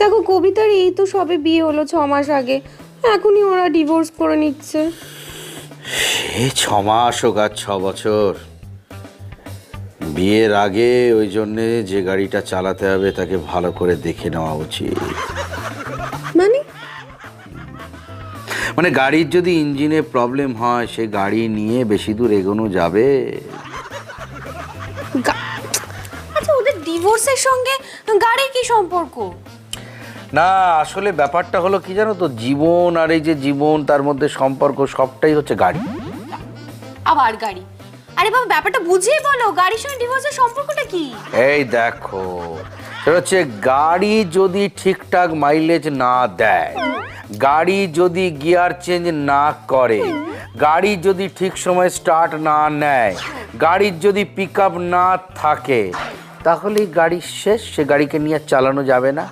দেখো কবিতার এই তো সবে বিয়ে হলো 6 মাস আগে, এখনই ওরা ডিভোর্স করে নিচ্ছে। এই 6 মাস হোক আর 6 বছর, বিয়ের আগে ওই জন্যে যে গাড়িটা চালাতে হবে তাকে ভালো করে দেখে নেওয়া উচিত। মানে মানে গাড়ির যদি ইঞ্জিনে প্রবলেম হয় সে গাড়ি নিয়ে বেশি দূর এগোনো যাবে? আচ্ছা, ওদের ডিভোর্সের সঙ্গে গাড়ির কি সম্পর্ক? না, আসলে ব্যাপারটা হলো কি জানো তো, জীবন আর এই যে জীবন তার মধ্যে সম্পর্ক সবটাই হচ্ছে গাড়ি। আবার গাড়ি? আরে বাবা, ব্যাপারটা বুঝিয়ে বলো, গাড়ির সঙ্গে ডিভোর্সের সম্পর্কটা কি? এই দেখো, সেটা হচ্ছে গাড়ি যদি ঠিকঠাক মাইলেজ না দেয়, গাড়ি যদি গিয়ার চেঞ্জ না করে, গাড়ি যদি ঠিক সময় স্টার্ট না নেয়, গাড়ির যদি পিক আপ না থাকে, তাহলে গাড়ি শেষ, সে গাড়িকে নিয়ে চালানো যাবে না।